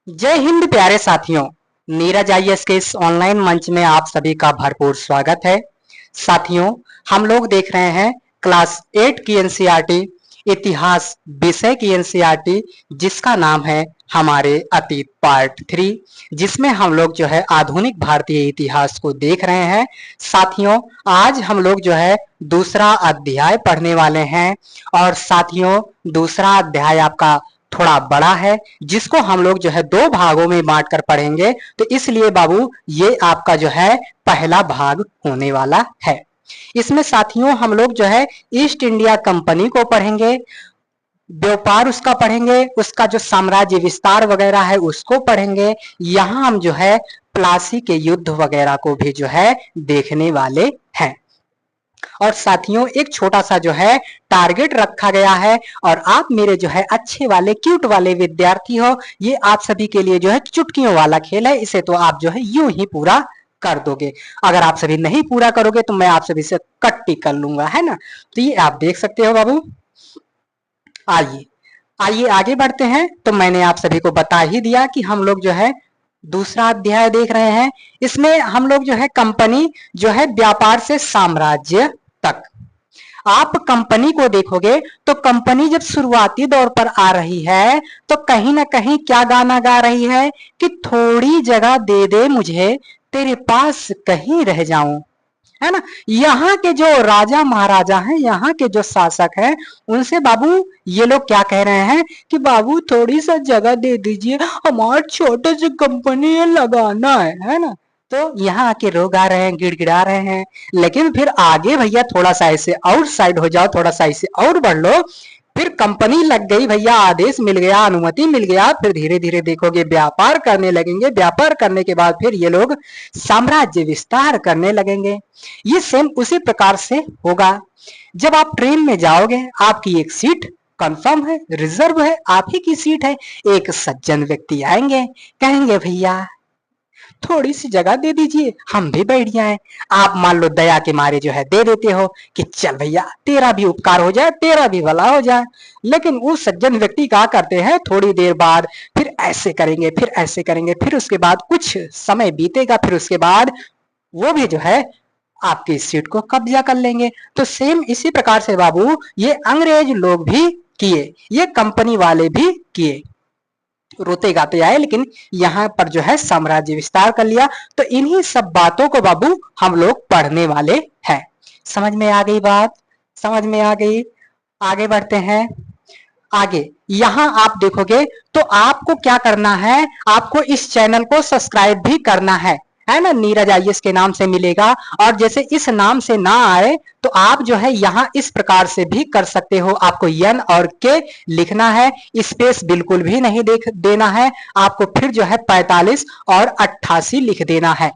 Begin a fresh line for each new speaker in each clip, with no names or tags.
जय हिंद प्यारे साथियों। नीरज आईएएस के इस ऑनलाइन मंच में आप सभी का भरपूर स्वागत है। साथियों, हम लोग देख रहे हैं क्लास 8 की एनसीईआरटी इतिहास विषय की एनसीईआरटी, जिसका नाम है हमारे अतीत पार्ट 3, जिसमें हम लोग जो है आधुनिक भारतीय इतिहास को देख रहे हैं। साथियों, आज हम लोग जो है दूसरा अध्याय पढ़ने वाले हैं और साथियों दूसरा अध्याय आपका थोड़ा बड़ा है, जिसको हम लोग जो है दो भागों में बांट कर पढ़ेंगे। तो इसलिए बाबू ये आपका जो है पहला भाग होने वाला है। इसमें साथियों हम लोग जो है ईस्ट इंडिया कंपनी को पढ़ेंगे, व्यापार उसका पढ़ेंगे, उसका जो साम्राज्य विस्तार वगैरह है उसको पढ़ेंगे। यहाँ हम जो है प्लासी के युद्ध वगैरह को भी जो है देखने वाले हैं। और साथियों एक छोटा सा जो है टारगेट रखा गया है, और आप मेरे जो है अच्छे वाले क्यूट वाले विद्यार्थी हो, ये आप सभी के लिए जो है चुटकियों वाला खेल है। इसे तो आप जो है यूं ही पूरा कर दोगे। अगर आप सभी नहीं पूरा करोगे तो मैं आप सभी से कट्टी कर लूंगा, है ना। तो ये आप देख सकते हो बाबू। आइए आइए आगे बढ़ते हैं। तो मैंने आप सभी को बता ही दिया कि हम लोग जो है दूसरा अध्याय देख रहे हैं। इसमें हम लोग जो है कंपनी जो है व्यापार से साम्राज्य तक। आप कंपनी को देखोगे तो कंपनी जब शुरुआती दौर पर आ रही है तो कहीं ना कहीं क्या गाना गा रही है कि थोड़ी जगह दे दे मुझे, तेरे पास कहीं रह जाऊं, है ना। यहाँ के जो राजा महाराजा हैं, यहाँ के जो शासक हैं, उनसे बाबू ये लोग क्या कह रहे हैं कि बाबू थोड़ी सा जगह दे दीजिए, हमारे छोटे से कंपनी है, लगाना है ना। तो यहाँ आके लोग आ रहे हैं, गिड़गिड़ा रहे हैं। लेकिन फिर आगे भैया थोड़ा सा ऐसे आउट साइड हो जाओ, थोड़ा सा ऐसे और बढ़ लो, फिर कंपनी लग गई भैया, आदेश मिल गया, अनुमति मिल गया, फिर धीरे धीरे देखोगे व्यापार करने लगेंगे। व्यापार करने के बाद फिर ये लोग साम्राज्य विस्तार करने लगेंगे। ये सेम उसी प्रकार से होगा। जब आप ट्रेन में जाओगे, आपकी एक सीट कंफर्म है, रिजर्व है, आप ही की सीट है। एक सज्जन व्यक्ति आएंगे, कहेंगे भैया थोड़ी सी जगह दे दीजिए, हम भी बैठ जाएं। आप मान लो दया के मारे जो है दे देते हो कि चल भैया तेरा भी उपकार हो जाए, तेरा भी भला हो जाए। लेकिन वो सज्जन व्यक्ति क्या करते हैं, थोड़ी देर बाद फिर ऐसे करेंगे, फिर ऐसे करेंगे, फिर उसके बाद कुछ समय बीतेगा, फिर उसके बाद वो भी जो है आपकी सीट को कब्जा कर लेंगे। तो सेम इसी प्रकार से बाबू ये अंग्रेज लोग भी किए, ये कंपनी वाले भी किए। रोते गाते आए, लेकिन यहाँ पर जो है साम्राज्य विस्तार कर लिया। तो इन्हीं सब बातों को बाबू हम लोग पढ़ने वाले हैं। समझ में आ गई बात? समझ में आ गई? आगे बढ़ते हैं। आगे यहाँ आप देखोगे तो आपको क्या करना है, आपको इस चैनल को सब्सक्राइब भी करना है ना। नीरज आईएएस के नाम से मिलेगा, और जैसे इस नाम से ना आए तो आप जो है यहाँ इस प्रकार से भी कर सकते हो। आपको एन और के लिखना है, स्पेस बिल्कुल भी नहीं देना है। आपको फिर जो है 45 और 88 लिख देना है।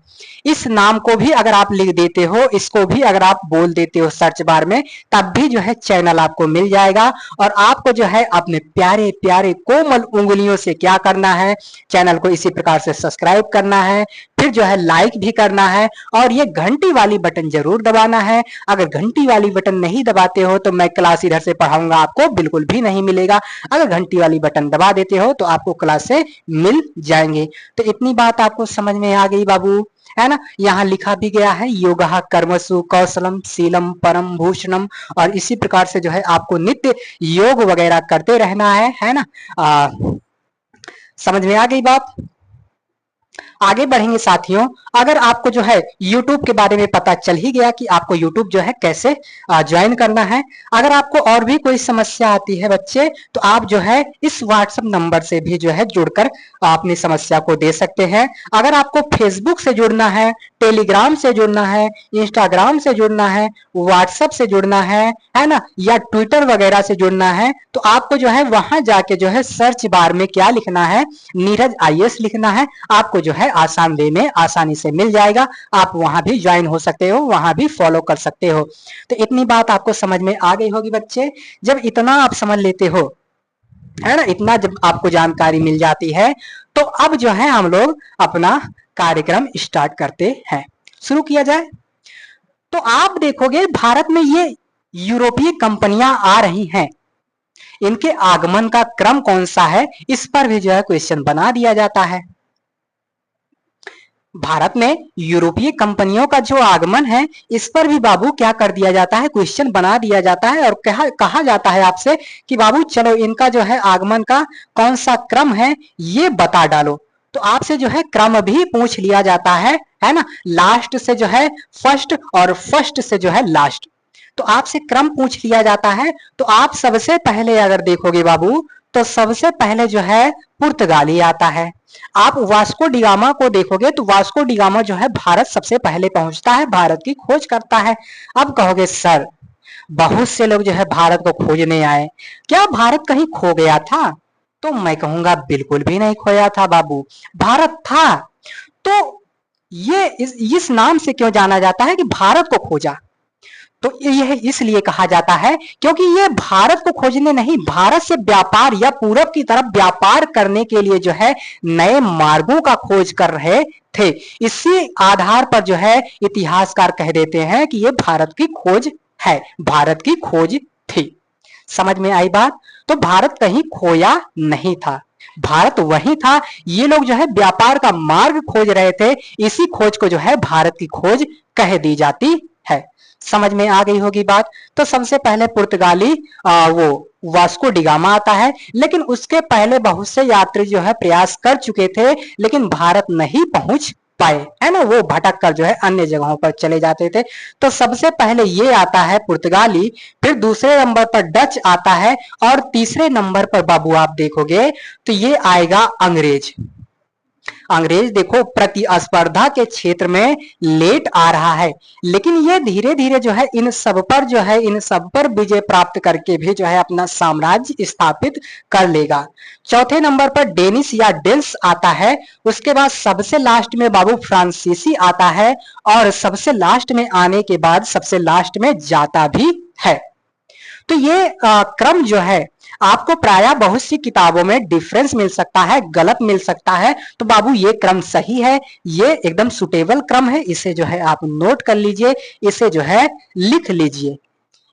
इस नाम को भी अगर आप लिख देते हो, इसको भी अगर आप बोल देते हो सर्च बार में, तब भी जो है चैनल आपको मिल जाएगा। और आपको जो है अपने प्यारे प्यारे कोमल उंगलियों से क्या करना है, चैनल को इसी प्रकार से सब्सक्राइब करना है, फिर जो है लाइक भी करना है, और ये घंटी वाली बटन जरूर दबाना है। अगर घंटी वाली बटन नहीं दबाते हो तो मैं क्लास इधर से पढ़ाऊंगा आपको बिल्कुल भी नहीं मिलेगा। अगर घंटी वाली बटन दबा देते हो तो आपको क्लास से मिल जाएंगे। तो इतनी बात आपको समझ में आ गई बाबू, है ना। यहाँ लिखा भी गया है योगः कर्मसु कौशलम शीलम परम भूषणम, और इसी प्रकार से जो है आपको नित्य योग वगैरह करते रहना है ना। समझ में आ गई बात? आगे बढ़ेंगे साथियों। अगर आपको जो है YouTube के बारे में पता चल ही गया कि आपको YouTube जो है कैसे ज्वाइन करना है, अगर आपको और भी कोई समस्या आती है बच्चे, तो आप जो है इस WhatsApp नंबर से भी जो है जुड़कर अपनी समस्या को दे सकते हैं। अगर आपको Facebook से जुड़ना है, टेलीग्राम से जुड़ना है, इंस्टाग्राम से जुड़ना है, WhatsApp से जुड़ना है ना, या ट्विटर वगैरह से जुड़ना है, तो आपको जो है वहां जाके जो है सर्च बार में क्या लिखना है, नीरज आईएएस लिखना है। आपको जो है आसान वे में आसानी से मिल जाएगा। आप वहां भी ज्वाइन हो सकते हो, वहां भी फॉलो कर सकते हो। तो इतनी बात आपको समझ में आ गई होगी बच्चे। जब इतना आप समझ लेते हो, है ना, इतना जब आपको जानकारी मिल जाती है, तो अब जो है हम लोग अपना कार्यक्रम स्टार्ट करते हैं। शुरू किया जाए। तो आप देखोगे भारत में ये यूरोपीय कंपनियां आ रही हैं। इनके आगमन का क्रम कौन सा है, इस पर भी जो है क्वेश्चन बना दिया जाता है। भारत में यूरोपीय कंपनियों का जो आगमन है, इस पर भी बाबू क्या कर दिया जाता है, क्वेश्चन बना दिया जाता है और कहा जाता है आपसे कि बाबू चलो इनका जो है आगमन का कौन सा क्रम है ये बता डालो। तो आपसे जो है क्रम भी पूछ लिया जाता है ना, लास्ट से जो है फर्स्ट और फर्स्ट से जो है लास्ट, तो आपसे क्रम पूछ लिया जाता है। तो आप सबसे पहले अगर देखोगे बाबू, तो सबसे पहले जो है पुर्तगाली आता है। आप वास्को डिगामा को देखोगे तो वास्को डिगामा जो है भारत सबसे पहले पहुंचता है, भारत की खोज करता है। अब कहोगे सर बहुत से लोग जो है भारत को खोजने आए, क्या भारत कहीं खो गया था? तो मैं कहूंगा बिल्कुल भी नहीं खोया था बाबू, भारत था। तो ये इस नाम से क्यों जाना जाता है कि भारत को खोजा? तो यह इसलिए कहा जाता है क्योंकि ये भारत को खोजने नहीं, भारत से व्यापार या पूरब की तरफ व्यापार करने के लिए जो है नए मार्गों का खोज कर रहे थे। इसी आधार पर जो है इतिहासकार कह देते हैं कि ये भारत की खोज है, भारत की खोज थी। समझ में आई बात? तो भारत कहीं खोया नहीं था, भारत वही था। ये लोग जो है व्यापार का मार्ग खोज रहे थे, इसी खोज को जो है भारत की खोज कह दी जाती है। समझ में आ गई होगी बात? तो सबसे पहले पुर्तगाली वो वास्को डिगामा आता है, लेकिन उसके पहले बहुत से यात्री जो है प्रयास कर चुके थे लेकिन भारत नहीं पहुंच पाए, है ना, वो भटक कर जो है अन्य जगहों पर चले जाते थे। तो सबसे पहले ये आता है पुर्तगाली, फिर दूसरे नंबर पर डच आता है और तीसरे नंबर पर बाबू आप देखोगे तो ये आएगा अंग्रेज। अंग्रेज देखो प्रतिस्पर्धा के क्षेत्र में लेट आ रहा है, लेकिन ये धीरे धीरे जो है इन सब पर विजय प्राप्त करके भी जो है अपना साम्राज्य स्थापित कर लेगा। चौथे नंबर पर डेनिस या डेल्स आता है, उसके बाद सबसे लास्ट में बाबू फ्रांसीसी आता है और सबसे लास्ट में आने के बाद सबसे लास्ट में जाता भी है। तो ये क्रम जो है आपको प्रायः बहुत सी किताबों में डिफरेंस मिल सकता है, गलत मिल सकता है, तो बाबू ये क्रम सही है, ये एकदम सुटेबल क्रम है, इसे जो है आप नोट कर लीजिए, इसे जो है लिख लीजिए।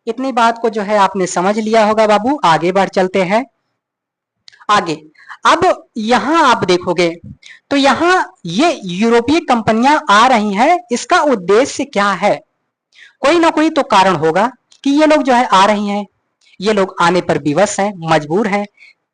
इतनी बात को जो है आपने समझ लिया होगा बाबू। आगे बढ़ चलते हैं आगे। अब यहां आप देखोगे तो यहां ये यूरोपीय कंपनियां आ रही हैं, इसका उद्देश्य क्या है? कोई ना कोई तो कारण होगा कि ये लोग जो है आ रही हैं, ये लोग आने पर विवश हैं, मजबूर हैं।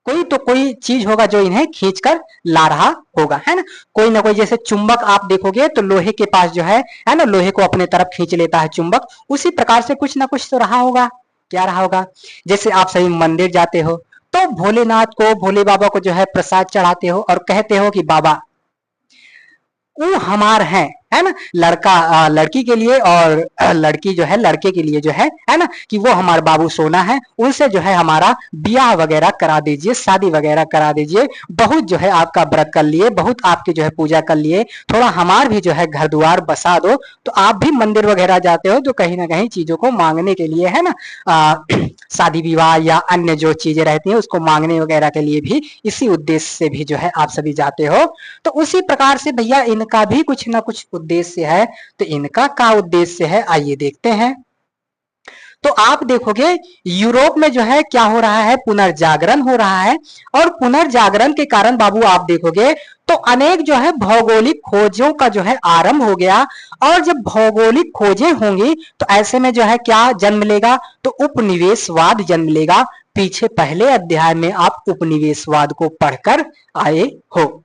कोई तो कोई चीज होगा जो इन्हें खींचकर ला रहा होगा, है ना, कोई ना कोई। जैसे चुंबक आप देखोगे तो लोहे के पास जो है ना, लोहे को अपने तरफ खींच लेता है चुंबक, उसी प्रकार से कुछ ना कुछ तो रहा होगा। क्या रहा होगा? जैसे आप सभी मंदिर जाते हो तो भोलेनाथ को, भोले बाबा को जो है प्रसाद चढ़ाते हो और कहते हो कि बाबा वो हमार है ना, लड़का लड़की के लिए और लड़की जो है लड़के के लिए जो है ना, कि वो हमारे बाबू सोना है, उनसे जो है हमारा ब्याह वगैरह करा दीजिए, शादी वगैरह करा दीजिए, बहुत जो है आपका व्रत कर लिए, बहुत आपकी जो है पूजा कर लिए, थोड़ा हमार भी जो है घर द्वार बसा दो। तो आप भी मंदिर वगैरह जाते हो तो कहीं ना कहीं चीजों को मांगने के लिए, है ना, शादी विवाह या अन्य जो चीजें रहती हैं उसको मांगने वगैरह के लिए भी इसी उद्देश्य से भी जो है आप सभी जाते हो। तो उसी प्रकार से भैया इनका भी कुछ ना कुछ उद्देश्य है। तो इनका क्या उद्देश्य है, आइए देखते हैं। तो आप देखोगे यूरोप में जो है क्या हो रहा है, पुनर्जागरण हो रहा है, और पुनर्जागरण के कारण बाबू आप देखोगे तो अनेक जो है भौगोलिक खोजों का जो है आरंभ हो गया। और जब भौगोलिक खोजें होंगी तो ऐसे में जो है क्या जन्म लेगा, तो उपनिवेशवाद जन्म लेगा। पीछे पहले अध्याय में आप उपनिवेशवाद को पढ़कर आए हो,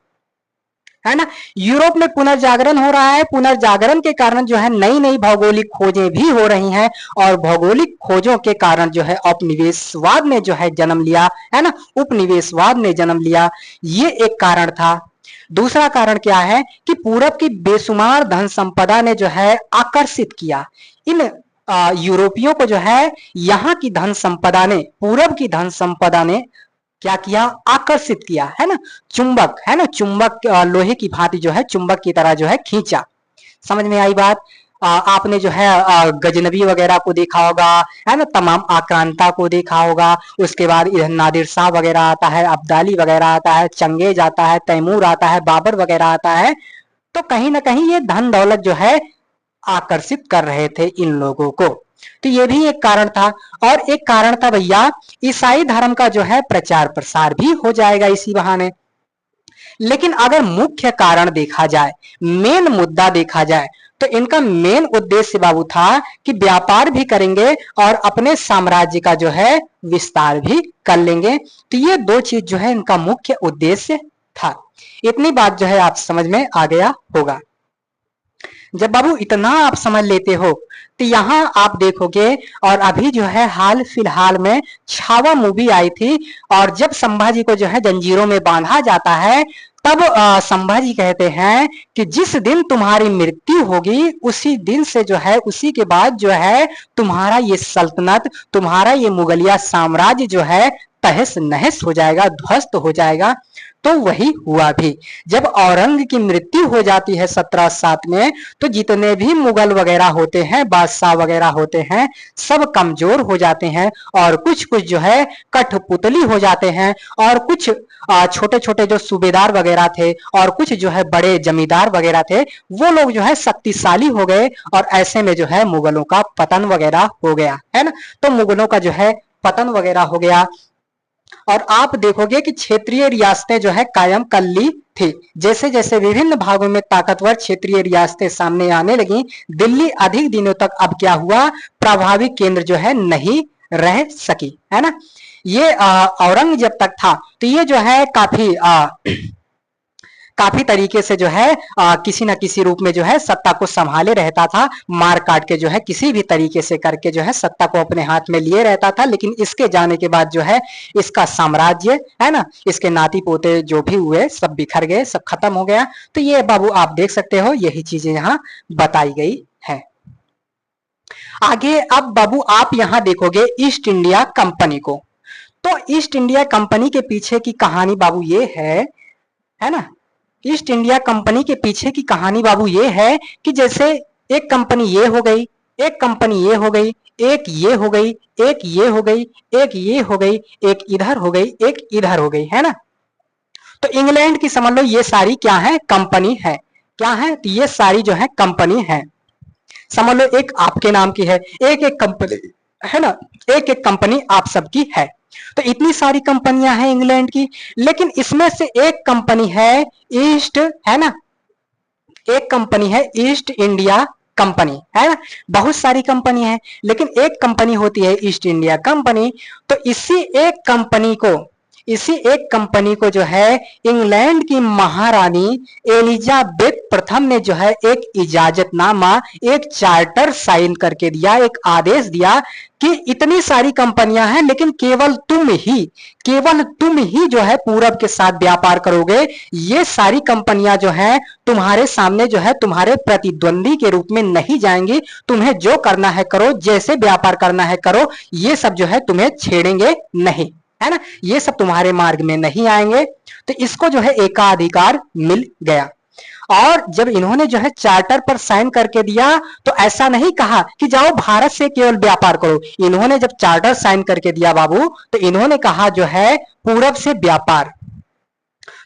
है ना। यूरोप में पुनर्जागरण हो रहा है, पुनर्जागरण के कारण जो है नई नई भौगोलिक खोजें भी हो रही हैं, और भौगोलिक खोजों के कारण जो है उपनिवेशवाद ने जो है जन्म लिया, है ना, उपनिवेशवाद ने जन्म लिया। ये एक कारण था। दूसरा कारण क्या है कि पूरब की बेशुमार धन संपदा ने जो है आकर्षित किया इन यूरोपियों को, जो है यहाँ की धन संपदा ने, पूरब की धन संपदा ने क्या किया, आकर्षित किया, है ना। चुंबक, है ना, चुंबक लोहे की भांति जो है चुंबक की तरह जो है खींचा। समझ में आई बात? आपने जो है गजनबी वगैरह को देखा होगा, है ना, तमाम आक्रांता को देखा होगा, उसके बाद इधर नादिर शाह वगैरह आता है, अब्दाली वगैरह आता है, चंगेज आता है, तैमूर आता है, बाबर वगैरह आता है। तो कहीं ना कहीं ये धन दौलत जो है आकर्षित कर रहे थे इन लोगों को। तो ये भी एक कारण था। और एक कारण था भैया, ईसाई धर्म का जो है प्रचार प्रसार भी हो जाएगा इसी बहाने। लेकिन अगर मुख्य कारण देखा जाए, मेन मुद्दा देखा जाए, तो इनका मेन उद्देश्य बाबू था कि व्यापार भी करेंगे और अपने साम्राज्य का जो है विस्तार भी कर लेंगे। तो ये दो चीज जो है इनका मुख्य उद्देश्य था। इतनी बात जो है आप समझ में आ गया होगा। जब बाबू इतना आप समझ लेते हो, तो यहाँ आप देखोगे, और अभी जो है हाल फिलहाल में छावा मूवी आई थी, और जब संभाजी को जो है जंजीरों में बांधा जाता है, तब संभाजी कहते हैं कि जिस दिन तुम्हारी मृत्यु होगी उसी दिन से जो है, उसी के बाद जो है तुम्हारा ये सल्तनत, तुम्हारा ये मुगलिया साम्राज्य जो है तहस नहस हो जाएगा, ध्वस्त हो जाएगा। तो वही हुआ भी। जब औरंग की मृत्यु हो जाती है 1707 में, तो जितने भी मुगल वगैरह होते हैं, बादशाह वगैरह होते हैं, सब कमजोर हो जाते हैं, और कुछ कुछ जो है कठपुतली हो जाते हैं, और कुछ छोटे छोटे जो सूबेदार वगैरह थे, और कुछ जो है बड़े जमींदार वगैरह थे, वो लोग जो है शक्तिशाली हो गए, और ऐसे में जो है मुगलों का पतन वगैरह हो गया, है ना। तो मुगलों का जो है पतन वगैरह हो गया। और आप देखोगे कि क्षेत्रीय रियासतें जो है कायम कर ली थी। जैसे जैसे विभिन्न भागों में ताकतवर क्षेत्रीय रियासतें सामने आने लगी, दिल्ली अधिक दिनों तक अब क्या हुआ, प्रभावी केंद्र जो है नहीं रह सकी, है ना। ये औरंग जब तक था, तो ये जो है काफी तरीके से जो है किसी न किसी रूप में जो है सत्ता को संभाले रहता था, मार काट के जो है किसी भी तरीके से करके जो है सत्ता को अपने हाथ में लिए रहता था। लेकिन इसके जाने के बाद जो है इसका साम्राज्य, है ना, इसके नाती पोते जो भी हुए सब बिखर गए, सब खत्म हो गया। तो ये बाबू आप देख सकते हो, यही चीजें यहाँ बताई गई है। आगे अब बाबू आप यहाँ देखोगे ईस्ट इंडिया कंपनी को। तो ईस्ट इंडिया कंपनी के पीछे की कहानी बाबू ये है ना। ईस्ट इंडिया कंपनी के पीछे की कहानी बाबू ये है कि जैसे एक कंपनी ये हो गई, एक कंपनी ये हो गई, एक ये हो गई, एक ये हो गई, एक ये हो गई, एक इधर हो गई, एक इधर हो गई, है ना। तो इंग्लैंड की समझ लो ये सारी क्या है, कंपनी है। क्या है, तो ये सारी जो है कंपनी है। समझ लो एक आपके नाम की है, एक एक कंपनी, है ना, एक एक कंपनी आप सबकी है। तो इतनी सारी कंपनियां हैं इंग्लैंड की, लेकिन इसमें से एक कंपनी है ईस्ट, है ना, एक कंपनी है ईस्ट इंडिया कंपनी, है ना। बहुत सारी कंपनी है, लेकिन एक कंपनी होती है ईस्ट इंडिया कंपनी। तो इसी एक कंपनी को जो है इंग्लैंड की महारानी एलिजाबेथ प्रथम ने जो है एक इजाजतनामा, एक चार्टर साइन करके दिया, एक आदेश दिया कि इतनी सारी कंपनियां हैं, लेकिन केवल तुम ही जो है पूरब के साथ व्यापार करोगे। ये सारी कंपनियां जो है तुम्हारे सामने जो है तुम्हारे प्रतिद्वंदी के रूप में नहीं जाएंगी। तुम्हें जो करना है करो, जैसे व्यापार करना है करो, ये सब जो है तुम्हें छेड़ेंगे नहीं, है ना, ये सब तुम्हारे मार्ग में नहीं आएंगे। तो इसको जो है एकाधिकार मिल गया। और जब इन्होंने जो है चार्टर पर साइन करके दिया, तो ऐसा नहीं कहा कि जाओ भारत से केवल व्यापार करो। इन्होंने जब चार्टर साइन करके दिया बाबू, तो इन्होंने कहा जो है पूरब से व्यापार।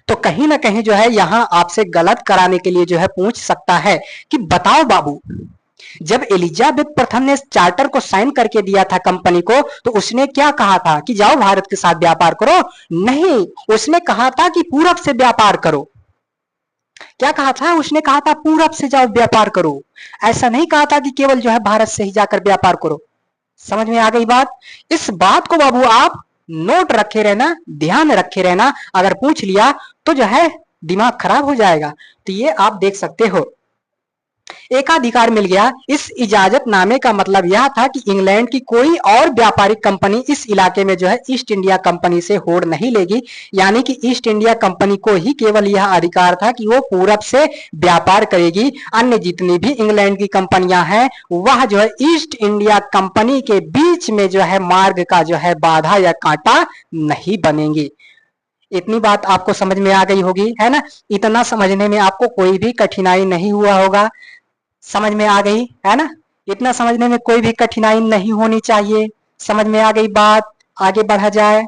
तो कहीं ना कहीं जो है यहां आपसे गलत कराने के लिए जो है पूछ सकता है कि बताओ बाबू, जब एलिजाबेथ प्रथम ने चार्टर को साइन करके दिया था कंपनी को, तो उसने क्या कहा था कि जाओ भारत के साथ व्यापार करो? नहीं, उसने कहा था कि पूरब से व्यापार करो। क्या कहा था? उसने कहा था पूरब से जाओ व्यापार करो। ऐसा नहीं कहा था कि केवल जो है भारत से ही जाकर व्यापार करो। समझ में आ गई बात? इस बात को बाबू आप नोट रखे रहना, ध्यान रखे रहना। अगर पूछ लिया तो जो है दिमाग खराब हो जाएगा। तो ये आप देख सकते हो, एकाधिकार मिल गया। इस इजाजतनामे का मतलब यह था कि इंग्लैंड की कोई और व्यापारिक कंपनी इस इलाके में जो है ईस्ट इंडिया कंपनी से होड़ नहीं लेगी। यानी कि ईस्ट इंडिया कंपनी को ही केवल यह अधिकार था कि वो पूरब से व्यापार करेगी। अन्य जितनी भी इंग्लैंड की कंपनियां हैं वह जो है ईस्ट इंडिया कंपनी के बीच में जो है मार्ग का जो है बाधा या कांटा नहीं बनेंगी। इतनी बात आपको समझ में आ गई होगी, है ना। इतना समझने में आपको कोई भी कठिनाई नहीं हुआ होगा। समझ में आ गई, है ना। इतना समझने में कोई भी कठिनाई नहीं होनी चाहिए। समझ में आ गई बात? आगे बढ़ा जाए।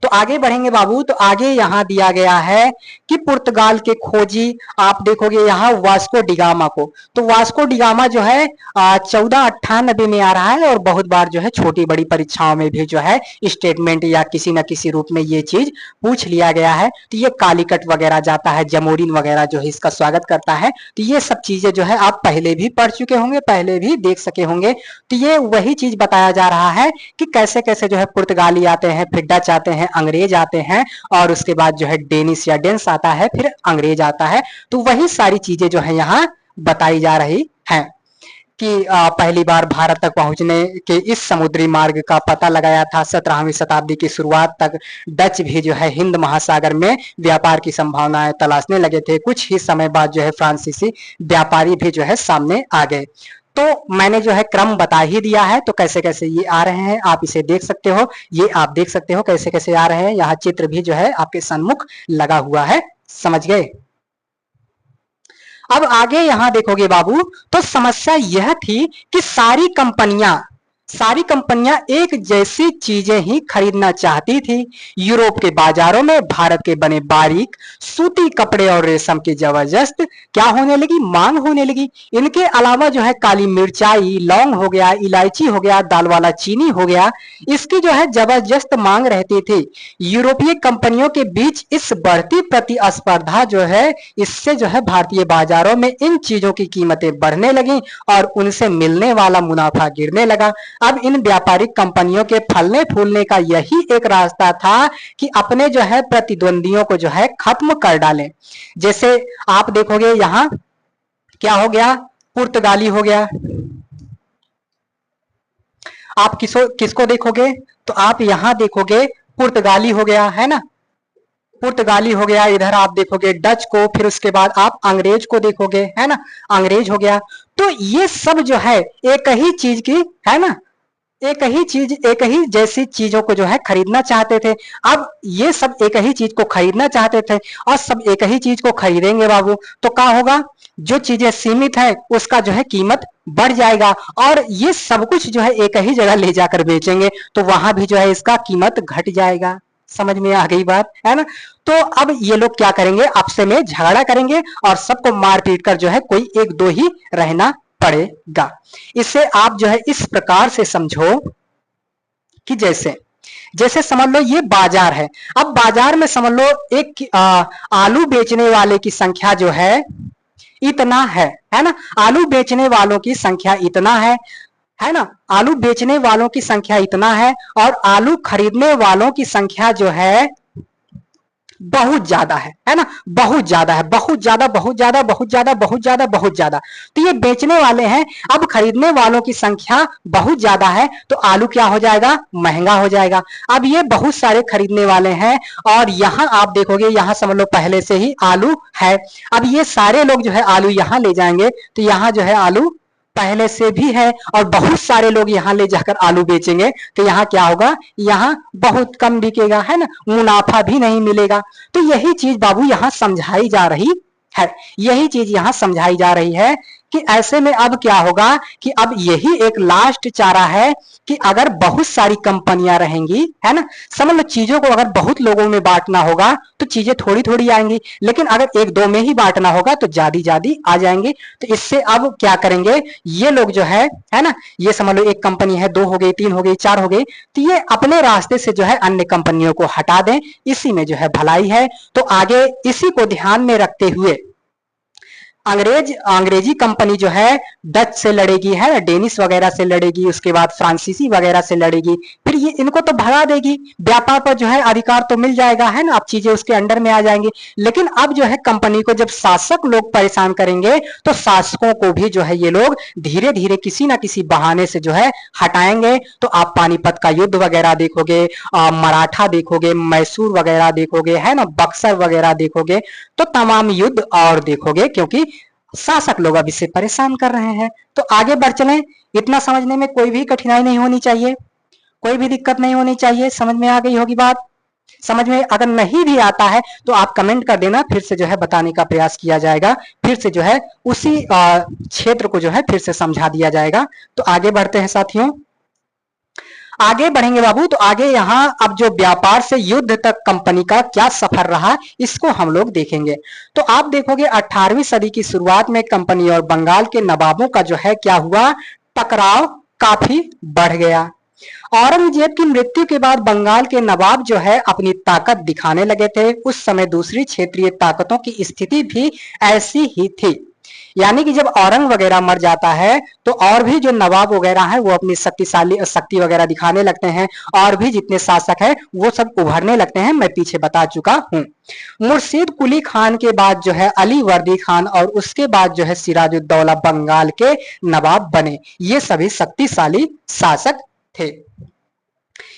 तो आगे बढ़ेंगे बाबू, तो आगे यहाँ दिया गया है कि पुर्तगाल के खोजी, आप देखोगे यहाँ वास्को डिगामा को, तो वास्को डिगामा जो है 1498 में आ रहा है, और बहुत बार जो है छोटी बड़ी परीक्षाओं में भी जो है स्टेटमेंट या किसी न किसी रूप में ये चीज पूछ लिया गया है। तो ये कालीकट वगैरह जाता है, जमोरिन वगैरह जो है इसका स्वागत करता है। तो ये सब चीजें जो है आप पहले भी पढ़ चुके होंगे, पहले भी देख सके होंगे। तो ये वही चीज बताया जा रहा है कि कैसे कैसे जो है पुर्तगाली आते हैं, फिर डच आते हैं, अंग्रेज आते हैं, और उसके बाद जो है डेनिश या डेंस आता है, फिर अंग्रेज आता है। तो वही सारी चीजें जो है यहाँ बताई जा रही हैं कि पहली बार भारत तक पहुंचने के इस समुद्री मार्ग का पता लगाया था 17वीं शताब्दी की शुरुआत तक। डच भी जो है हिंद महासागर में व्यापार की संभावनाएं तलाशने लगे थे। कुछ ही समय बाद जो है फ्रांसीसी व्यापारी भी जो है सामने आ गए। तो मैंने जो है क्रम बता ही दिया है, तो कैसे कैसे ये आ रहे हैं आप इसे देख सकते हो, ये आप देख सकते हो कैसे कैसे आ रहे हैं। यहाँ चित्र भी जो है आपके सन्मुख लगा हुआ है, समझ गए। अब आगे यहां देखोगे बाबू, तो समस्या यह थी कि सारी कंपनियां एक जैसी चीजें ही खरीदना चाहती थी। यूरोप के बाजारों में भारत के बने बारीक सूती कपड़े और रेशम की जबरदस्त क्या होने लगी, मांग होने लगी। इनके अलावा जो है काली मिर्चाई, लौंग हो गया, इलायची हो गया, दाल वाला चीनी हो गया, इसकी जो है जबरदस्त मांग रहती थी। यूरोपीय कंपनियों के बीच इस बढ़ती प्रतिस्पर्धा जो है, इससे जो है भारतीय बाजारों में इन चीजों की कीमतें बढ़ने लगी और उनसे मिलने वाला मुनाफा गिरने लगा। अब इन व्यापारिक कंपनियों के फलने फूलने का यही एक रास्ता था कि अपने जो है प्रतिद्वंदियों को जो है खत्म कर डालें। जैसे आप देखोगे यहां क्या हो गया, पुर्तगाली हो गया। आप किसको देखोगे, तो आप यहां देखोगे पुर्तगाली हो गया, है ना, पुर्तगाली हो गया। इधर आप देखोगे डच को, फिर उसके बाद आप अंग्रेज को देखोगे, है ना, अंग्रेज हो गया। तो ये सब जो है एक ही चीज की, है ना, एक ही चीज, एक ही जैसी चीजों को जो है खरीदना चाहते थे। अब ये सब एक ही चीज को खरीदना चाहते थे और सब एक ही चीज को खरीदेंगे बाबू, तो क्या होगा, जो चीजें सीमित है उसका जो है कीमत बढ़ जाएगा, और ये सब कुछ जो है एक ही जगह ले जाकर बेचेंगे तो वहां भी जो है इसका कीमत घट जाएगा। समझ में आ गई बात, है ना। तो अब ये लोग क्या करेंगे, आपसे में झगड़ा करेंगे और सबको मार पीट कर जो है कोई एक दो ही रहना पड़ेगा। इसे आप जो है इस प्रकार से समझो कि जैसे जैसे समझ लो ये बाजार है। अब बाजार में समझ लो एक आलू बेचने वाले की संख्या जो है इतना है ना, आलू बेचने वालों की संख्या इतना है ना, आलू बेचने वालों की संख्या इतना है, और आलू खरीदने वालों की संख्या जो है बहुत ज्यादा है ना, बहुत ज्यादा है, बहुत ज्यादा, बहुत ज्यादा, बहुत ज्यादा, बहुत ज्यादा, बहुत ज्यादा। तो ये बेचने वाले हैं, अब खरीदने वालों की संख्या बहुत ज्यादा है, तो आलू क्या हो जाएगा, महंगा हो जाएगा। अब ये बहुत सारे खरीदने वाले हैं, और यहां आप देखोगे यहां समझ लो पहले से ही आलू है। अब ये सारे लोग जो है आलू यहां ले जाएंगे, तो यहां जो है आलू पहले से भी है, और बहुत सारे लोग यहाँ ले जाकर आलू बेचेंगे, तो यहाँ क्या होगा, यहाँ बहुत कम बिकेगा, है ना, मुनाफा भी नहीं मिलेगा। तो यही चीज बाबू यहाँ समझाई जा रही है, यही चीज यहाँ समझाई जा रही है कि ऐसे में अब क्या होगा कि अब यही एक लास्ट चारा है कि अगर बहुत सारी कंपनियां रहेंगी, है ना, समझ लो चीजों को अगर बहुत लोगों में बांटना होगा तो चीजें थोड़ी थोड़ी आएंगी, लेकिन अगर एक दो में ही बांटना होगा तो ज्यादा ज्यादा आ जाएंगे। तो इससे अब क्या करेंगे ये लोग जो है ना, ये समझ लो एक कंपनी है, दो हो गई, तीन हो गई, चार हो गई, तो ये अपने रास्ते से जो है अन्य कंपनियों को हटा दें, इसी में जो है भलाई है। तो आगे इसी को ध्यान में रखते हुए अंग्रेजी कंपनी जो है डच से लड़ेगी, है ना, डेनिश वगैरह से लड़ेगी, उसके बाद फ्रांसीसी वगैरह से लड़ेगी, फिर ये इनको तो भगा देगी, व्यापार पर जो है अधिकार तो मिल जाएगा, है ना, अब चीजें उसके अंडर में आ जाएंगी। लेकिन अब जो है कंपनी को जब शासक लोग परेशान करेंगे तो शासकों को भी जो है ये लोग धीरे धीरे किसी ना किसी बहाने से जो है हटाएंगे। तो आप पानीपत का युद्ध वगैरह देखोगे, मराठा देखोगे, मैसूर वगैरह देखोगे, है ना, बक्सर वगैरह देखोगे, तो तमाम युद्ध और देखोगे, क्योंकि शासक लोग अब इससे परेशान कर रहे हैं। तो आगे बढ़ चलें, इतना समझने में कोई भी कठिनाई नहीं होनी चाहिए, कोई भी दिक्कत नहीं होनी चाहिए। समझ में आ गई होगी बात। समझ में अगर नहीं भी आता है तो आप कमेंट कर देना, फिर से जो है बताने का प्रयास किया जाएगा, फिर से जो है उसी क्षेत्र को जो है फिर से समझा दिया जाएगा। तो आगे बढ़ते हैं साथियों। आगे बढ़ेंगे बाबू, तो आगे यहाँ अब जो व्यापार से युद्ध तक कंपनी का क्या सफर रहा इसको हम लोग देखेंगे। तो आप देखोगे 18वीं सदी की शुरुआत में कंपनी और बंगाल के नवाबों का जो है क्या हुआ, टकराव काफी बढ़ गया। औरंगजेब की मृत्यु के बाद बंगाल के नवाब जो है अपनी ताकत दिखाने लगे थे। उस समय दूसरी क्षेत्रीय ताकतों की स्थिति भी ऐसी ही थी, यानी कि जब औरंग वगैरह मर जाता है तो और भी जो नवाब वगैरह है वो अपनी शक्ति वगैरह दिखाने लगते हैं, और भी जितने शासक है वो सब उभरने लगते हैं, मैं पीछे बता चुका हूं। मुर्शीद कुली खान के बाद जो है अली वर्दी खान और उसके बाद जो है सिराजुद्दौला बंगाल के नवाब बने। ये सभी शक्तिशाली शासक थे।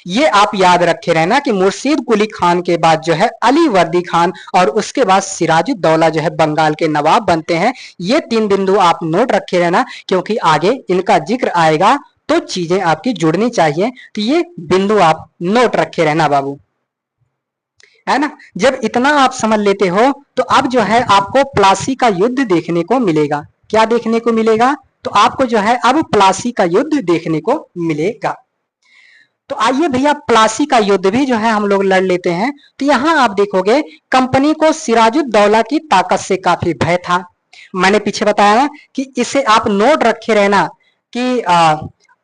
ये आप याद रखे रहना कि मुर्शीद कुली खान के बाद जो है अली वर्दी खान और उसके बाद सिराजुद्दौला जो है बंगाल के नवाब बनते हैं। ये 3 बिंदु आप नोट रखे रहना, क्योंकि आगे इनका जिक्र आएगा तो चीजें आपकी जुड़नी चाहिए। तो ये बिंदु आप नोट रखे रहना बाबू, है ना। जब इतना आप समझ लेते हो तो अब जो है आपको प्लासी का युद्ध देखने को मिलेगा। क्या देखने को मिलेगा, तो आपको जो है अब प्लासी का युद्ध देखने को मिलेगा। तो आइए भैया प्लासी का युद्ध भी जो है हम लोग लड़ लेते हैं। तो यहां आप देखोगे कंपनी को सिराजुद्दौला की ताकत से काफी भय था। मैंने पीछे बताया ना कि इसे आप नोट रखे रहना कि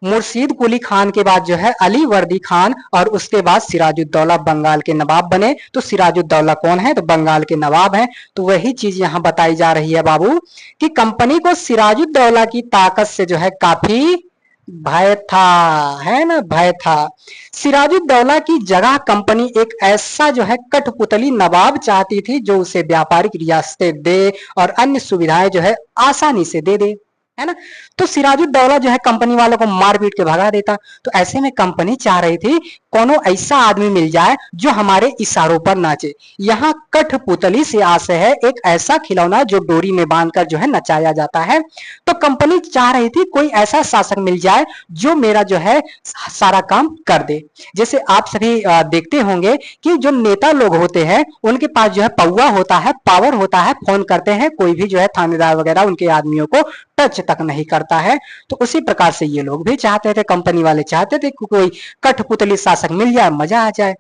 मुर्शीद कुली खान के बाद जो है अली वर्दी खान और उसके बाद सिराजुद्दौला बंगाल के नवाब बने। तो सिराजुद्दौला कौन है, तो बंगाल के नवाब हैं। तो वही चीज यहाँ बताई जा रही है बाबू कि कंपनी को सिराजुद्दौला की ताकत से जो है काफी भय था, है ना, भय था। सिराजुद्दौला की जगह कंपनी एक ऐसा जो है कठपुतली नवाब चाहती थी जो उसे व्यापारिक रियासतें दे और अन्य सुविधाएं जो है आसानी से दे दे, है ना। तो सिराजुद्दौला जो है कंपनी वालों को मार पीट के भगा देता। तो ऐसे में कंपनी चाह रही थी कोनो ऐसा आदमी मिल जाए जो हमारे इशारों पर नाचे। यहाँ कठपुतली से आशय है एक ऐसा खिलौना जो डोरी में बांधकर जो है नचाया जाता है। तो कंपनी चाह रही थी कोई ऐसा शासक मिल जाए जो मेरा जो है सारा काम कर दे। जैसे आप सभी देखते होंगे कि जो नेता लोग होते हैं उनके पास जो है पौवा होता है, पावर होता है, फोन करते हैं, कोई भी जो है थानेदार वगैरह उनके आदमियों को टच तक नहीं करता है। तो उसी प्रकार से ये लोग भी चाहते थे, कंपनी वाले चाहते थे कि कोई कठपुतली शासक मिल जाए, मजा आ जाए।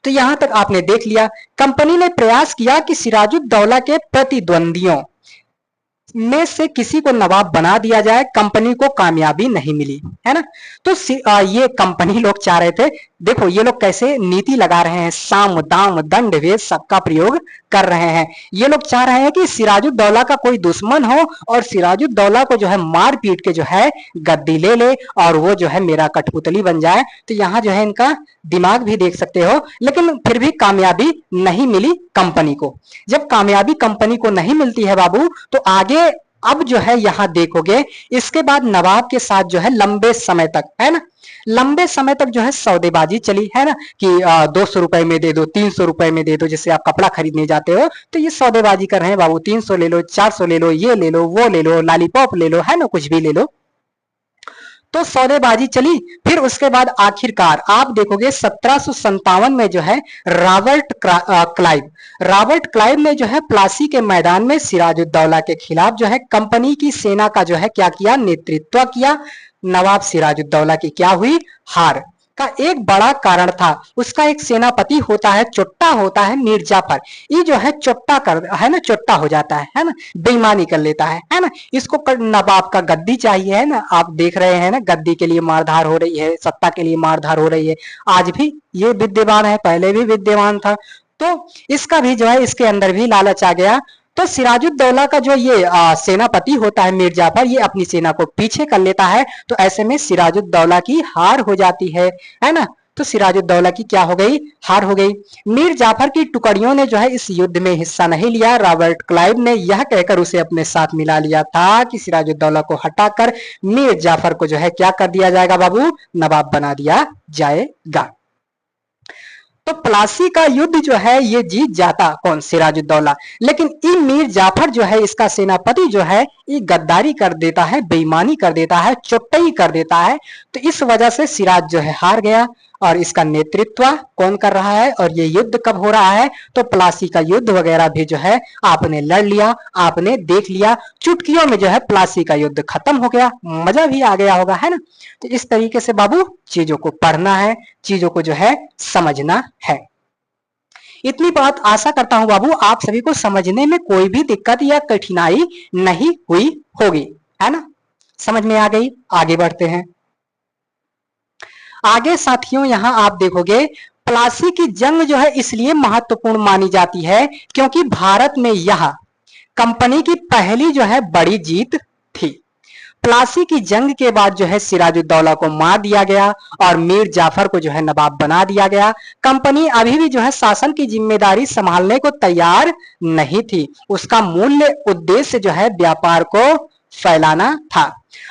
तो यहां तक आपने देख लिया, कंपनी ने प्रयास किया कि सिराजुद्दौला के प्रतिद्वंदियों में से किसी को नवाब बना दिया जाए। कंपनी को कामयाबी नहीं मिली, है ना। तो ये कंपनी लोग चाह रहे थे, देखो ये लोग कैसे नीति लगा रहे हैं, साम दाम दंड भेद सबका प्रयोग कर रहे हैं। ये लोग चाह रहे हैं कि सिराजुद्दौला का कोई दुश्मन हो और सिराजुद्दौला को जो है मार पीट के जो है गद्दी ले ले और वो जो है मेरा कठपुतली बन जाए। तो यहाँ जो है इनका दिमाग भी देख सकते हो, लेकिन फिर भी कामयाबी नहीं मिली कंपनी को। जब कामयाबी कंपनी को नहीं मिलती है बाबू, तो आगे अब जो है यहां देखोगे इसके बाद नवाब के साथ जो है लंबे समय तक, है ना, लंबे समय तक जो है सौदेबाजी चली, है ना, कि 200 रुपए में दे दो, 300 रुपए में दे दो। जैसे आप कपड़ा खरीदने जाते हो तो ये सौदेबाजी कर रहे हैं बाबू, 300 ले लो, 400 ले लो, ये ले लो, वो ले लो, लॉलीपॉप ले लो, है ना, कुछ भी ले लो। तो सौदेबाजी चली। फिर उसके बाद आखिरकार आप देखोगे 1757 में जो है रॉबर्ट क्लाइव ने जो है प्लासी के मैदान में सिराजुद्दौला के खिलाफ जो है कंपनी की सेना का जो है क्या किया, नेतृत्व किया। नवाब सिराजुद्दौला की क्या हुई, हार का एक बड़ा कारण था उसका एक सेनापति होता है, चोट्टा होता है मीर जाफर। ये जो है चोट्टा कर, है ना, चोट्टा हो जाता है ना, बेईमानी कर लेता है ना। इसको नवाब का गद्दी चाहिए, है ना। आप देख रहे हैं ना, गद्दी के लिए मारधार हो रही है, सत्ता के लिए मारधार हो रही है। आज भी ये विद्यमान है, पहले भी विद्यमान था। तो इसका भी जो है इसके अंदर भी लालच आ गया। तो सिराजुद्दौला का जो ये सेनापति होता है मीर जाफर, ये अपनी सेना को पीछे कर लेता है। तो ऐसे में सिराजुद्दौला की हार हो जाती है ना। तो सिराजुद्दौला की क्या हो गई, हार हो गई। मीर जाफर की टुकड़ियों ने जो है इस युद्ध में हिस्सा नहीं लिया। रॉबर्ट क्लाइव ने यह कहकर उसे अपने साथ मिला लिया था कि सिराजुद्दौला को हटाकर मीर जाफर को जो है क्या कर दिया जाएगा बाबू, नवाब बना दिया जाएगा। तो प्लासी का युद्ध जो है ये जीत जाता कौन, सिराजुद्दौला। लेकिन ई मीर जाफर जो है इसका सेनापति जो है ये गद्दारी कर देता है, बेईमानी कर देता है, चोट्टई कर देता है। तो इस वजह से सिराज जो है हार गया। और इसका नेतृत्व कौन कर रहा है और ये युद्ध कब हो रहा है, तो प्लासी का युद्ध वगैरह भी जो है आपने लड़ लिया, आपने देख लिया, चुटकियों में जो है प्लासी का युद्ध खत्म हो गया, मजा भी आ गया होगा, है ना। तो इस तरीके से बाबू चीजों को पढ़ना है, चीजों को जो है समझना है। इतनी बात आशा करता हूं बाबू आप सभी को समझने में कोई भी दिक्कत या कठिनाई नहीं हुई होगी, है ना, समझ में आ गई। आगे बढ़ते हैं। आगे साथियों यहां आप देखोगे प्लासी की जंग जो है इसलिए महत्वपूर्ण मानी जाती है क्योंकि भारत में यह कंपनी की पहली जो है बड़ी जीत थी। प्लासी की जंग के बाद जो है सिराजुद्दौला को मार दिया गया और मीर जाफर को जो है नवाब बना दिया गया। कंपनी अभी भी जो है शासन की जिम्मेदारी संभालने को तैयार नहीं थी। उसका मूल उद्देश्य जो है व्यापार को फैलाना था।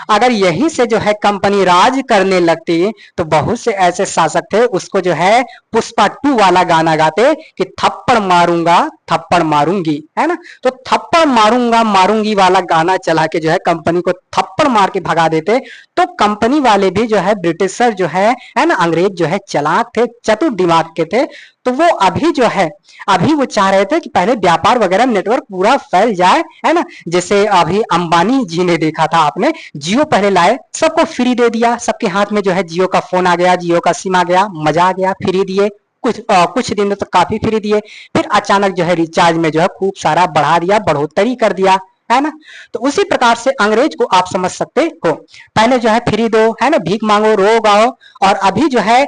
अगर यहीं से जो है कंपनी राज करने लगती तो बहुत से ऐसे शासक थे उसको जो है पुष्पा 2 वाला गाना गाते कि थप्पड़ मारूंगा थप्पड़ मारूंगी, है ना। तो थप्पड़ मारूंगा मारूंगी वाला गाना चला के जो है कंपनी को थप्पड़ मार के भगा देते। तो कंपनी वाले भी जो है ब्रिटिशर जो है ना, अंग्रेज जो है चालाक थे, चतुर दिमाग के थे। तो वो अभी जो है अभी वो चाह रहे थे कि पहले व्यापार वगैरह नेटवर्क पूरा फैल जाए, है ना। जैसे अभी अंबानी जी ने देखा था आपने, जियो पहले लाए, सबको फ्री दे दिया, सबके हाथ में जो है जियो का फोन आ गया, जियो का सिम आ गया, मजा आ गया, फ्री दिए, कुछ दिनों तक काफी फ्री दिए। फिर अचानक जो है रिचार्ज में जो है खूब सारा बढ़ा दिया, बढ़ोतरी कर दिया, है ना। तो उसी प्रकार से अंग्रेज को आप समझ सकते हो, पहले जो है फ्री दो, है ना, भीख मांगो, रो गाओ। और अभी जो है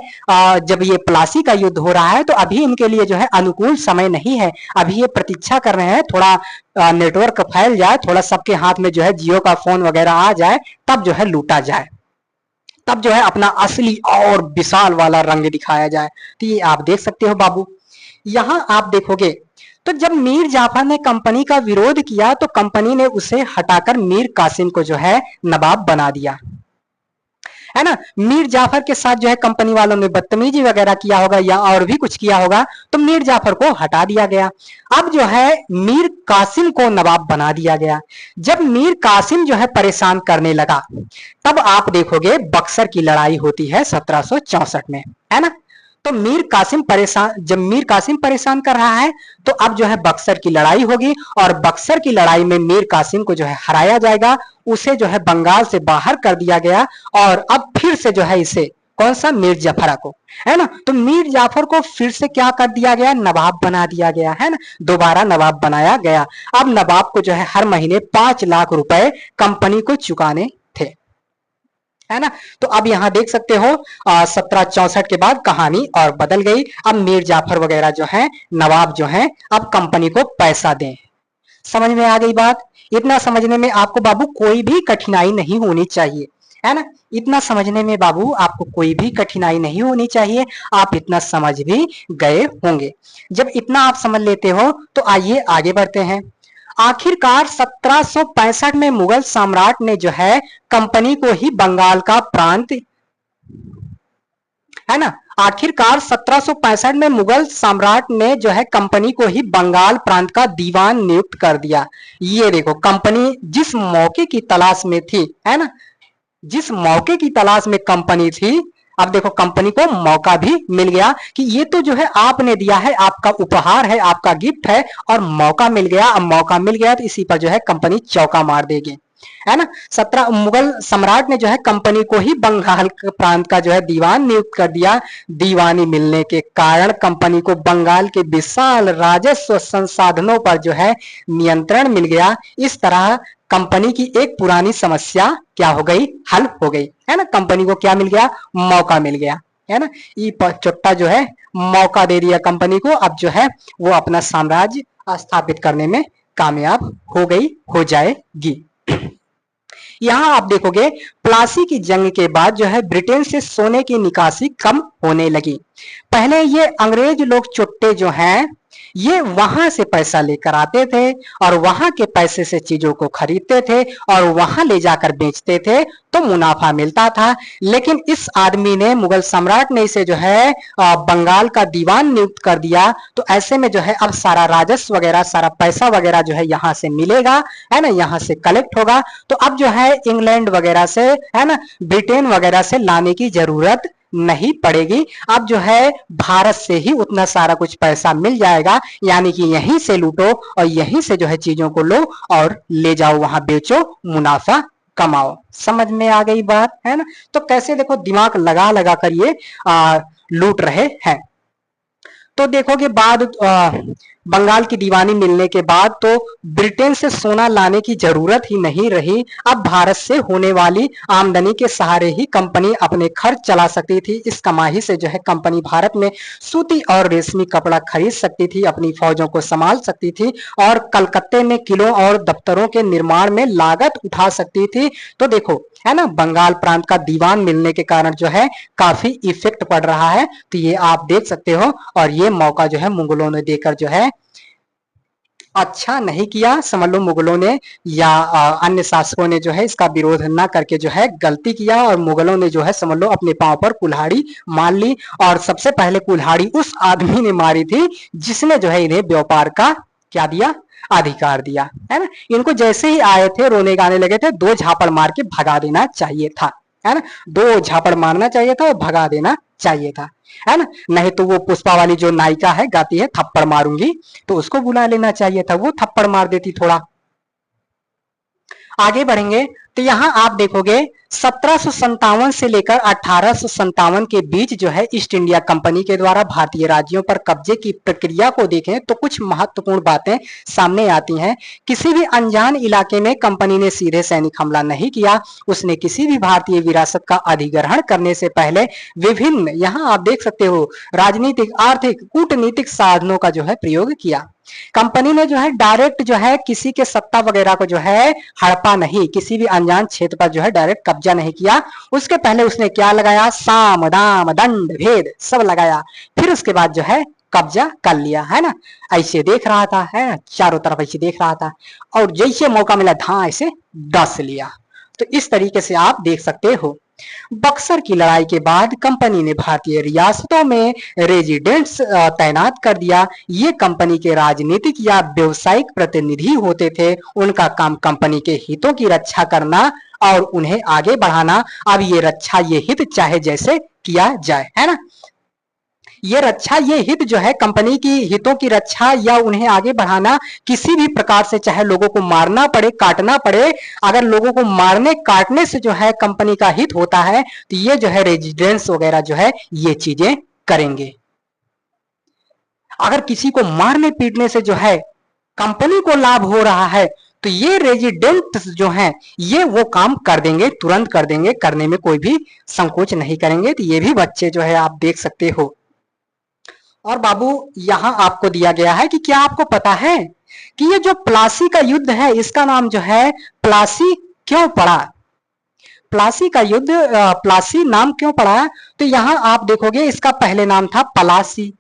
जब ये प्लासी का युद्ध हो रहा है तो अभी इनके लिए जो है अनुकूल समय नहीं है। अभी ये प्रतीक्षा कर रहे हैं थोड़ा नेटवर्क फैल जाए, थोड़ा सबके हाथ में जो है जियो का फोन वगैरह आ जाए, तब जो है लूटा जाए, तब जो है अपना असली और विशाल वाला रंग दिखाया जाए। तो ये आप देख सकते हो बाबू। यहां आप देखोगे तो जब मीर जाफर ने कंपनी का विरोध किया तो कंपनी ने उसे हटाकर मीर कासिम को जो है नवाब बना दिया, है ना। मीर जाफर के साथ जो है कंपनी वालों ने बदतमीजी वगैरह किया होगा या और भी कुछ किया होगा, तो मीर जाफर को हटा दिया गया। अब जो है मीर कासिम को नवाब बना दिया गया। जब मीर कासिम जो है परेशान करने लगा तब आप देखोगे बक्सर की लड़ाई होती है 1764 में, है ना। तो मीर कासिम परेशान, जब मीर कासिम परेशान कर रहा है तो अब जो है बक्सर की लड़ाई होगी और बक्सर की लड़ाई में मीर कासिम को जो है हराया जाएगा, उसे जो है बंगाल से बाहर कर दिया गया और अब फिर से जो है इसे कौन सा मीर जाफर को, है ना। तो मीर जाफर को फिर से क्या कर दिया गया, नवाब बना दिया गया, है ना, दोबारा नवाब बनाया गया। अब नवाब को जो है हर महीने 5 लाख रुपए कंपनी को चुकाने थे, है ना। तो अब यहां देख सकते हो 1764 के बाद कहानी और बदल गई। अब मीर जाफर वगैरह जो है नवाब जो है अब कंपनी को पैसा दें। समझ में आ गई बात। इतना समझने में आपको बाबू कोई भी कठिनाई नहीं होनी चाहिए, है ना। इतना समझने में बाबू आपको कोई भी कठिनाई नहीं होनी चाहिए, आप इतना समझ भी गए होंगे। जब इतना आप समझ लेते हो तो आइए आगे बढ़ते हैं। आखिरकार 1765 में मुगल सम्राट ने जो है कंपनी को ही बंगाल का प्रांत, है ना, आखिरकार 1765 में मुगल सम्राट ने जो है कंपनी को ही बंगाल प्रांत का दीवान नियुक्त कर दिया। ये देखो कंपनी जिस मौके की तलाश में थी, है ना, जिस मौके की तलाश में कंपनी थी, अब देखो कंपनी को मौका भी मिल गया कि ये तो जो है आपने दिया है, आपका उपहार है, आपका गिफ्ट है और मौका मिल गया। अब मौका मिल गया तो इसी पर जो है कंपनी चौका मार देगी, है ना। 17 मुगल सम्राट ने जो है कंपनी को ही बंगाल प्रांत का जो है दीवान नियुक्त कर दिया। दीवानी मिलने के कारण कंपनी को बंगाल के विशाल राजस्व संसाधनों पर जो है नियंत्रण मिल गया। इस तरह कंपनी की एक पुरानी समस्या क्या हो गई, हल हो गई, है ना। कंपनी को क्या मिल गया, मौका मिल गया, है ना। ई चुट्टा जो है मौका दे दिया कंपनी को, अब जो है वो अपना साम्राज्य स्थापित करने में कामयाब हो गई, हो जाएगी। यहां आप देखोगे प्लासी की जंग के बाद जो है ब्रिटेन से सोने की निकासी कम होने लगी। पहले ये अंग्रेज लोग चुट्टे जो हैं ये वहां से पैसा लेकर आते थे और वहां के पैसे से चीजों को खरीदते थे और वहां ले जाकर बेचते थे तो मुनाफा मिलता था। लेकिन इस आदमी ने, मुगल सम्राट ने इसे जो है बंगाल का दीवान नियुक्त कर दिया। तो ऐसे में जो है अब सारा राजस्व वगैरह, सारा पैसा वगैरह जो है यहाँ से मिलेगा, है ना, यहाँ से कलेक्ट होगा। तो अब जो है इंग्लैंड वगैरह से, है ना, ब्रिटेन वगैरह से लाने की जरूरत नहीं पड़ेगी। अब जो है भारत से ही उतना सारा कुछ पैसा मिल जाएगा, यानी कि यहीं से लूटो और यहीं से जो है चीजों को लो और ले जाओ, वहां बेचो, मुनाफा कमाओ। समझ में आ गई बात, है ना? तो कैसे देखो दिमाग लगा लगा कर ये लूट रहे हैं। तो देखोगे बाद बंगाल की दीवानी मिलने के बाद तो ब्रिटेन से सोना लाने की जरूरत ही नहीं रही। अब भारत से होने वाली आमदनी के सहारे ही कंपनी अपने खर्च चला सकती थी। इस कमाई से जो है कंपनी भारत में सूती और रेशमी कपड़ा खरीद सकती थी, अपनी फौजों को संभाल सकती थी और कलकत्ते में किलों और दफ्तरों के निर्माण में लागत उठा सकती थी। तो देखो, है ना, बंगाल प्रांत का दीवान मिलने के कारण जो है काफी इफेक्ट पड़ रहा है। तो ये आप देख सकते हो। और ये मौका जो है मुगलों ने देकर जो है अच्छा नहीं किया, समझ लो मुगलों ने या अन्य शासकों ने जो है इसका विरोध न करके जो है गलती किया। और मुगलों ने जो है समझ लो अपने पांव पर कुल्हाड़ी मार ली। और सबसे पहले कुल्हाड़ी उस आदमी ने मारी थी जिसने जो है इन्हें व्यापार का क्या दिया, अधिकार दिया, है ना। इनको जैसे ही आए थे रोने गाने लगे थे, 2 झापड़ मार के भगा देना चाहिए था, है ना। 2 झापड़ मारना चाहिए था और भगा देना चाहिए था, है ना। नहीं तो वो पुष्पा वाली जो नायिका है गाती है थप्पड़ मारूंगी, तो उसको बुला लेना चाहिए था, वो थप्पड़ मार देती। थोड़ा आगे बढ़ेंगे तो यहाँ आप देखोगे 1757 से लेकर 1857 के बीच जो है ईस्ट इंडिया कंपनी के द्वारा भारतीय राज्यों पर कब्जे की प्रक्रिया को देखें तो कुछ महत्वपूर्ण बातें सामने आती हैं। किसी भी अनजान इलाके में कंपनी ने सीधे सैनिक हमला नहीं किया। उसने किसी भी भारतीय विरासत का अधिग्रहण करने से पहले विभिन्न, यहाँ आप देख सकते हो, राजनीतिक, आर्थिक, कूटनीतिक साधनों का जो है प्रयोग किया। कंपनी ने जो है डायरेक्ट जो है किसी के सत्ता वगैरह को जो है हड़पा नहीं, किसी भी अनजान क्षेत्र पर जो है डायरेक्ट कब्जा नहीं किया। उसके पहले उसने क्या लगाया, साम दाम दंड भेद सब लगाया, फिर उसके बाद जो है कब्जा कर लिया, है ना। ऐसे देख रहा था, है, चारों तरफ ऐसे देख रहा था और जैसे मौका मिला धा ऐसे डस लिया। तो इस तरीके से आप देख सकते हो। बक्सर की लड़ाई के बाद कंपनी ने भारतीय रियासतों में रेजिडेंट्स तैनात कर दिया। ये कंपनी के राजनीतिक या व्यवसायिक प्रतिनिधि होते थे। उनका काम कंपनी के हितों की रक्षा करना और उन्हें आगे बढ़ाना। अब ये रक्षा, ये हित चाहे जैसे किया जाए, है ना। ये रक्षा, ये हित जो है कंपनी की हितों की रक्षा या उन्हें आगे बढ़ाना किसी भी प्रकार से, चाहे लोगों को मारना पड़े, काटना पड़े, अगर लोगों को मारने काटने से जो है कंपनी का हित होता है तो ये जो है रेजिडेंस वगैरह जो है ये चीजें करेंगे। अगर किसी को मारने पीटने से जो है कंपनी को लाभ हो रहा है तो ये रेजिडेंट जो हैं ये वो काम कर देंगे, तुरंत कर देंगे, करने में कोई भी संकोच नहीं करेंगे। तो ये भी बच्चे जो है आप देख सकते हो। और बाबू यहां आपको दिया गया है कि क्या आपको पता है कि ये जो प्लासी का युद्ध है इसका नाम जो है प्लासी क्यों पड़ा? प्लासी का युद्ध, प्लासी नाम क्यों पड़ा? तो यहां आप देखोगे इसका पहले नाम था पलासी।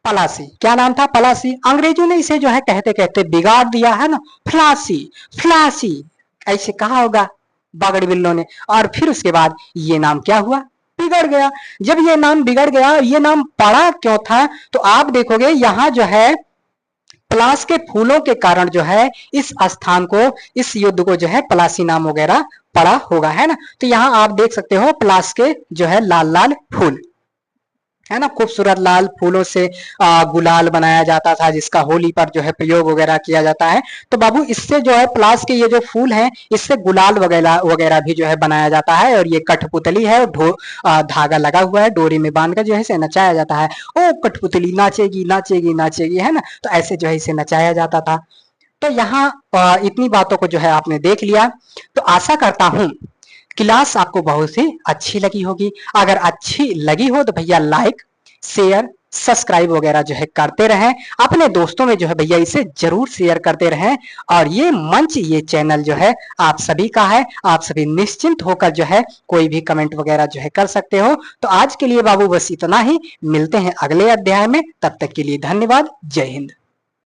पलासी क्या नाम था? पलासी। अंग्रेजों ने इसे जो है कहते कहते बिगाड़ दिया, है ना, फ्लासी फ्लासी ऐसे कहा होगा बागड़ बिल्लो ने। और फिर उसके बाद ये नाम क्या हुआ, बिगड़ गया। जब ये नाम बिगड़ गया, ये नाम पड़ा क्यों था? तो आप देखोगे यहां जो है पलास के फूलों के कारण जो है इस स्थान को, इस युद्ध को जो है पलासी नाम वगैरह पड़ा होगा, है ना। तो यहां आप देख सकते हो पलास के जो है लाल लाल फूल, है ना, खूबसूरत लाल फूलों से गुलाल बनाया जाता था जिसका होली पर जो है प्रयोग वगैरह किया जाता है। तो बाबू इससे जो है पलास के ये जो फूल हैं इससे गुलाल वगैरह वगैरह भी जो है बनाया जाता है। और ये कठपुतली है, धागा लगा हुआ है, डोरी में बांध कर जो है इसे नचाया जाता है। ओ कठपुतली नाचेगी नाचेगी नाचेगी, है ना। तो ऐसे जो है इसे नचाया जाता था। तो यहाँ इतनी बातों को जो है आपने देख लिया। तो आशा करता हूं क्लास आपको बहुत ही अच्छी लगी होगी। अगर अच्छी लगी हो तो भैया लाइक, शेयर, सब्सक्राइब वगैरह जो है करते रहें। अपने दोस्तों में जो है भैया इसे जरूर शेयर करते रहें। और ये मंच, ये चैनल जो है आप सभी का है। आप सभी निश्चिंत होकर जो है कोई भी कमेंट वगैरह जो है कर सकते हो। तो आज के लिए बाबू बस इतना ही, मिलते हैं अगले अध्याय में। तब तक के लिए धन्यवाद। जय हिंद।